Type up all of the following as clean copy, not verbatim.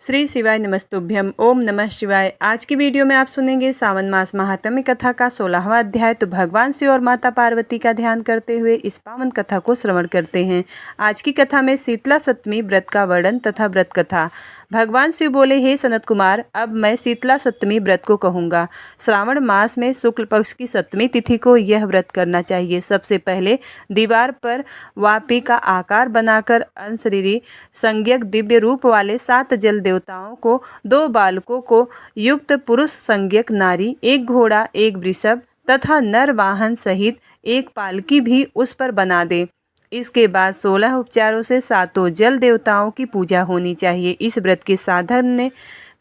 श्री शिवाय नमस्तुभ्यम। ओम नमः शिवाय। आज की वीडियो में आप सुनेंगे सावन मास महात्म्य कथा का 16वां अध्याय। तो भगवान शिव और माता पार्वती का ध्यान करते हुए इस पावन कथा को श्रवण करते हैं। आज की कथा में शीतला सप्तमी व्रत का वर्णन तथा व्रत कथा। भगवान शिव बोले, हे सनत कुमार, अब मैं शीतला सप्तमी व्रत को कहूँगा। श्रावण मास में शुक्ल पक्ष की सप्तमी तिथि को यह व्रत करना चाहिए। सबसे पहले दीवार पर वापी का आकार बनाकर अनशरीरी संज्ञक दिव्य रूप वाले 7 जल देवताओं को, 2 बालकों को युक्त पुरुष संज्ञक नारी, 1 घोड़ा, 1 वृषभ तथा नर वाहन सहित 1 पालकी भी उस पर बना दे। इसके बाद 16 उपचारों से 7 जल देवताओं की पूजा होनी चाहिए। इस व्रत के साधन ने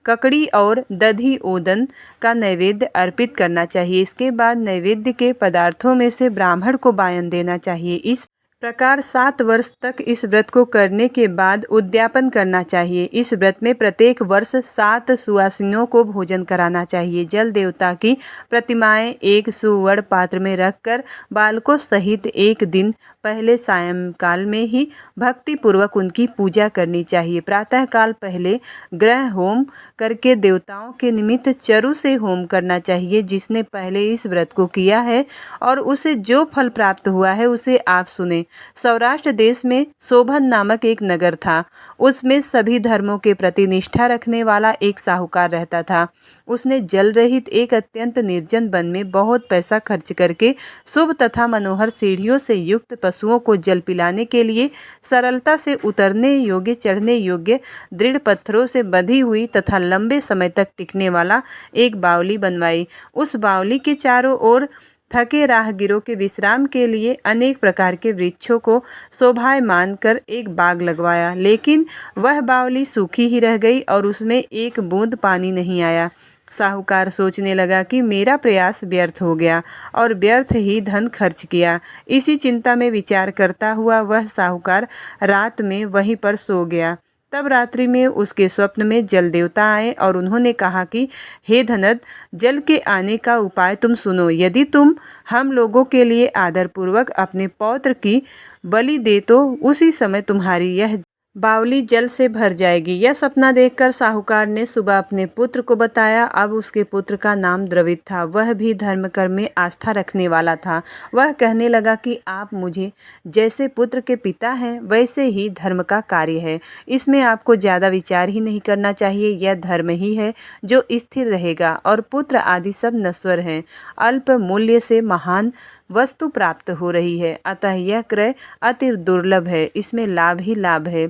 ककड़ी और दधी ओदन का नैवेद्य अर्पित करना चाहिए। इसके बाद नैवेद्य के पदार्थों में से ब्राह्मण को वायन देना चाहिए। इस प्रकार 7 वर्ष तक इस व्रत को करने के बाद उद्यापन करना चाहिए। इस व्रत में प्रत्येक वर्ष 7 सुवासिनों को भोजन कराना चाहिए। जल देवता की प्रतिमाएं एक सुवर्ण पात्र में रखकर बालकों सहित एक दिन पहले सायंकाल में ही भक्ति पूर्वक उनकी पूजा करनी चाहिए। प्रातःकाल पहले ग्रह होम करके देवताओं के निमित्त चरु से होम करना चाहिए। जिसने पहले इस व्रत को किया है और उसे जो फल प्राप्त हुआ है उसे आप सुने। सौराष्ट्र देश में शोभन नामक एक नगर था। उसमें सभी धर्मों के प्रति निष्ठा रखने वाला एक साहूकार रहता था। उसने जल रहित एक अत्यंत निर्जन वन में बहुत पैसा खर्च करके शुभ तथा मनोहर सीढ़ियों से युक्त पशुओं को जल पिलाने के लिए सरलता से उतरने योग्य, चढ़ने योग्य, दृढ़ पत्थरों से बंधी हुई तथा लंबे समय तक टिकने वाला एक बावली बनवाई। उस बावली के चारों ओर थके राहगीरों के विश्राम के लिए अनेक प्रकार के वृक्षों को शोभायमान कर एक बाग लगवाया। लेकिन वह बावली सूखी ही रह गई और उसमें एक बूंद पानी नहीं आया। साहूकार सोचने लगा कि मेरा प्रयास व्यर्थ हो गया और व्यर्थ ही धन खर्च किया। इसी चिंता में विचार करता हुआ वह साहूकार रात में वहीं पर सो गया। तब रात्रि में उसके स्वप्न में जल देवता आए और उन्होंने कहा कि हे धनद, जल के आने का उपाय तुम सुनो। यदि तुम हम लोगों के लिए आदरपूर्वक अपने पौत्र की बलि दे तो उसी समय तुम्हारी यह बावली जल से भर जाएगी। यह सपना देखकर साहूकार ने सुबह अपने पुत्र को बताया। अब उसके पुत्र का नाम द्रविड था। वह भी धर्म कर्म में आस्था रखने वाला था। वह कहने लगा कि आप मुझे जैसे पुत्र के पिता हैं वैसे ही धर्म का कार्य है। इसमें आपको ज़्यादा विचार ही नहीं करना चाहिए। यह धर्म ही है जो स्थिर रहेगा और पुत्र आदि सब नश्वर हैं। अल्प मूल्य से महान वस्तु प्राप्त हो रही है, अतः यह क्रय अति दुर्लभ है। इसमें लाभ ही लाभ है।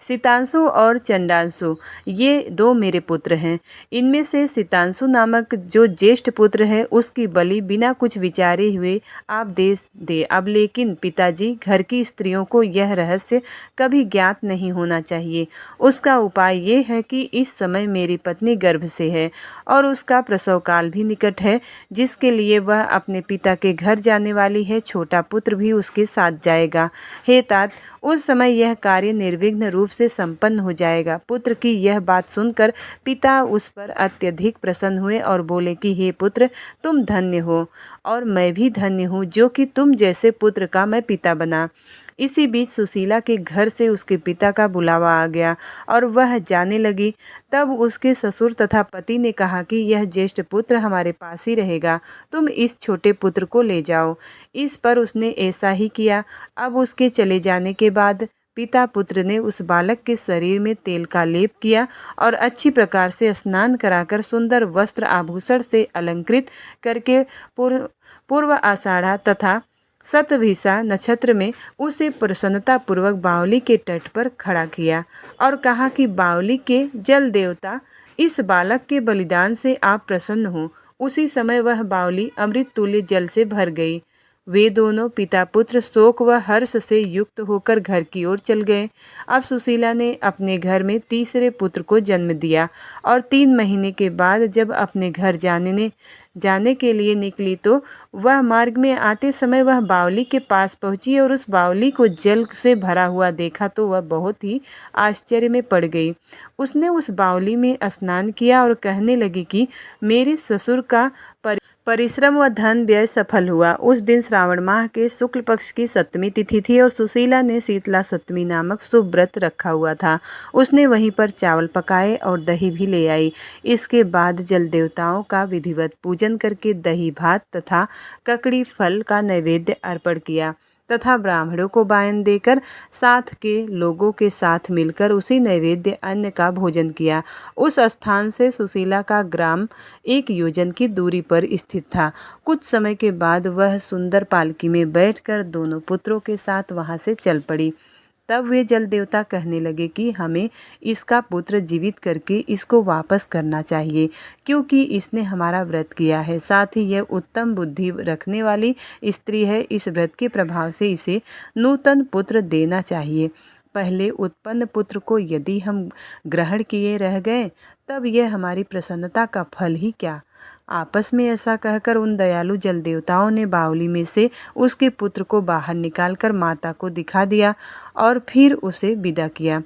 सितांशु और चंडांशु ये 2 मेरे पुत्र हैं। इनमें से सितांशु नामक जो ज्येष्ठ पुत्र है उसकी बलि बिना कुछ विचारे हुए आप दे। अब लेकिन पिताजी, घर की स्त्रियों को यह रहस्य कभी ज्ञात नहीं होना चाहिए। उसका उपाय ये है कि इस समय मेरी पत्नी गर्भ से है और उसका प्रसव काल भी निकट है, जिसके लिए वह अपने पिता के घर जाने वाली है। छोटा पुत्र भी उसके साथ जाएगा। हे तात, उस समय यह कार्य निर्विघ्न रूप से संपन्न हो जाएगा। पुत्र की यह बात सुनकर पिता उस पर अत्यधिक प्रसन्न हुए और बोले कि हे पुत्र, तुम धन्य हो और मैं भी धन्य हूँ जो कि तुम जैसे पुत्र का मैं पिता बना। इसी बीच सुशीला के घर से उसके पिता का बुलावा आ गया और वह जाने लगी। तब उसके ससुर तथा पति ने कहा कि यह ज्येष्ठ पुत्र हमारे पास ही रहेगा, तुम इस छोटे पुत्र को ले जाओ। इस पर उसने ऐसा ही किया। अब उसके चले जाने के बाद पिता पुत्र ने उस बालक के शरीर में तेल का लेप किया और अच्छी प्रकार से स्नान कराकर सुंदर वस्त्र आभूषण से अलंकृत करके पूर्व आषाढ़ा तथा शतभिषा नक्षत्र में उसे प्रसन्नता पूर्वक बावली के तट पर खड़ा किया और कहा कि बावली के जल देवता, इस बालक के बलिदान से आप प्रसन्न हो। उसी समय वह बावली अमृत तुल्य जल से भर गई। वे दोनों पिता पुत्र शोक व हर्ष से युक्त होकर घर की ओर चल गए। अब सुशीला ने अपने घर में तीसरे पुत्र को जन्म दिया और 3 महीने के बाद जब अपने घर जाने के लिए निकली तो वह मार्ग में आते समय वह बावली के पास पहुंची और उस बावली को जल से भरा हुआ देखा तो वह बहुत ही आश्चर्य में पड़ गई। उसने उस बावली में स्नान किया और कहने लगी कि मेरे ससुर का परिश्रम व धन व्यय सफल हुआ। उस दिन श्रावण माह के शुक्ल पक्ष की सप्तमी तिथि थी और सुशीला ने शीतला सप्तमी नामक शुभ व्रत रखा हुआ था। उसने वहीं पर चावल पकाए और दही भी ले आई। इसके बाद जल देवताओं का विधिवत पूजन करके दही भात तथा ककड़ी फल का नैवेद्य अर्पण किया तथा ब्राह्मणों को वायन देकर साथ के लोगों के साथ मिलकर उसी नैवेद्य अन्न का भोजन किया। उस स्थान से सुशीला का ग्राम 1 योजन की दूरी पर स्थित था। कुछ समय के बाद वह सुंदर पालकी में बैठकर दोनों पुत्रों के साथ वहां से चल पड़ी। तब वे जल देवता कहने लगे कि हमें इसका पुत्र जीवित करके इसको वापस करना चाहिए, क्योंकि इसने हमारा व्रत किया है। साथ ही यह उत्तम बुद्धि रखने वाली स्त्री है। इस व्रत के प्रभाव से इसे नूतन पुत्र देना चाहिए। पहले उत्पन्न पुत्र को यदि हम ग्रहण किए रह गए तब यह हमारी प्रसन्नता का फल ही क्या। आपस में ऐसा कहकर उन दयालु जल देवताओं ने बावली में से उसके पुत्र को बाहर निकालकर माता को दिखा दिया और फिर उसे विदा किया।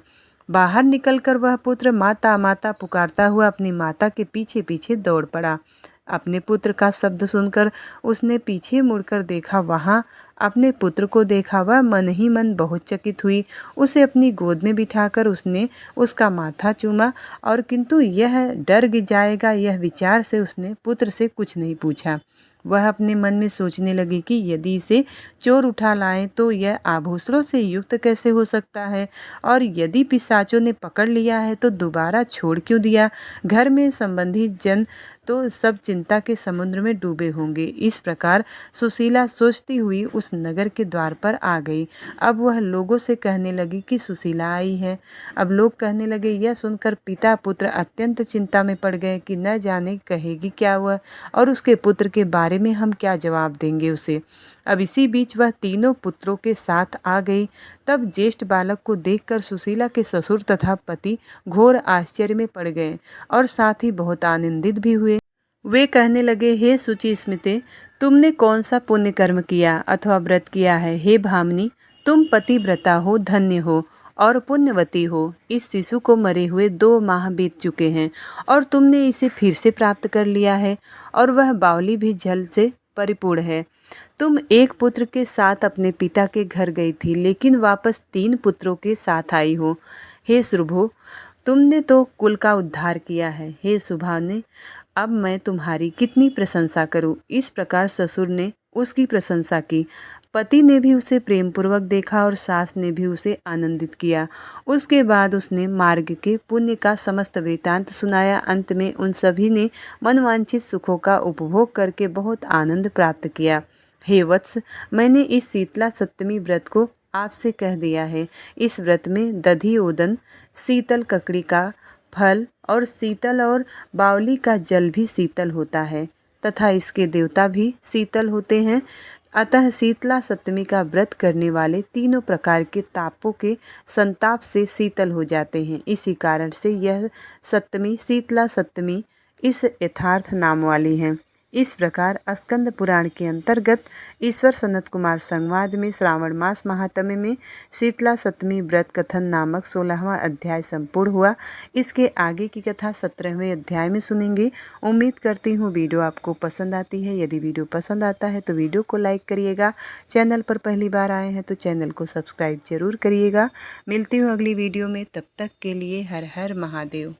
बाहर निकलकर वह पुत्र माता माता पुकारता हुआ अपनी माता के पीछे पीछे दौड़ पड़ा। अपने पुत्र का शब्द सुनकर उसने पीछे मुड़कर देखा, वहाँ अपने पुत्र को देखा। वह मन ही मन बहुत चकित हुई। उसे अपनी गोद में बिठाकर उसने उसका माथा चूमा और किंतु यह डर जाएगा यह विचार से उसने पुत्र से कुछ नहीं पूछा। वह अपने मन में सोचने लगी कि यदि इसे चोर उठा लाएं तो यह आभूषणों से युक्त कैसे हो सकता है, और यदि पिशाचों ने पकड़ लिया है तो दोबारा छोड़ क्यों दिया। घर में संबंधी जन तो सब चिंता के समुद्र में डूबे होंगे। इस प्रकार सुशीला सोचती हुई उस नगर के द्वार पर आ गई। अब वह लोगों से कहने लगी कि सुशीला आई है। अब लोग कहने लगे। यह सुनकर पिता पुत्र अत्यंत चिंता में पड़ गए कि न जाने कहेगी क्या हुआ और उसके पुत्र के बारे में हम क्या जवाब देंगे उसे। अब इसी बीच वह तीनों पुत्रों के साथ आ गई। तब ज्येष्ठ बालक को देखकर सुशीला के ससुर तथा पति घोर आश्चर्य में पड़ गए और साथ ही बहुत आनंदित भी हुए। वे कहने लगे, हे शुचि स्मिते, तुमने कौन सा पुण्य कर्म किया अथवा व्रत किया है। हे भामिनी, तुम पतिव्रता हो, धन्य हो और पुण्यवती हो। इस शिशु को मरे हुए 2 माह बीत चुके हैं और तुमने इसे फिर से प्राप्त कर लिया है और वह बावली भी जल से परिपूर्ण है। तुम एक पुत्र के साथ अपने पिता के घर गई थी, लेकिन वापस 3 पुत्रों के साथ आई हो। हे शुभो, तुमने तो कुल का उद्धार किया है। हे शुभाने, अब मैं तुम्हारी कितनी प्रशंसा करूं। इस प्रकार ससुर ने उसकी प्रशंसा की। पति ने भी उसे प्रेम पूर्वक देखा और सास ने भी उसे आनंदित किया। उसके बाद उसने मार्ग के पुण्य का समस्त वृत्तांत सुनाया। अंत में उन सभी ने मनवांछित सुखों का उपभोग करके बहुत आनंद प्राप्त किया। हे वत्स, मैंने इस शीतला सप्तमी व्रत को आपसे कह दिया है। इस व्रत में दधी ओदन, शीतल ककड़ी का फल और शीतल और बावली का जल भी शीतल होता है तथा इसके देवता भी शीतल होते हैं। अतः शीतला सप्तमी का व्रत करने वाले तीनों प्रकार के तापों के संताप से शीतल हो जाते हैं। इसी कारण से यह सप्तमी शीतला सप्तमी इस यथार्थ नाम वाली है। इस प्रकार स्कंद पुराण के अंतर्गत ईश्वर सनत कुमार संवाद में श्रावण मास महात्म्य में शीतला सप्तमी व्रत कथन नामक 16वां अध्याय संपूर्ण हुआ। इसके आगे की कथा 17वें अध्याय में सुनेंगे। उम्मीद करती हूँ वीडियो आपको पसंद आती है। यदि वीडियो पसंद आता है तो वीडियो को लाइक करिएगा। चैनल पर पहली बार आए हैं तो चैनल को सब्सक्राइब जरूर करिएगा। मिलती हूँ अगली वीडियो में, तब तक के लिए हर हर महादेव।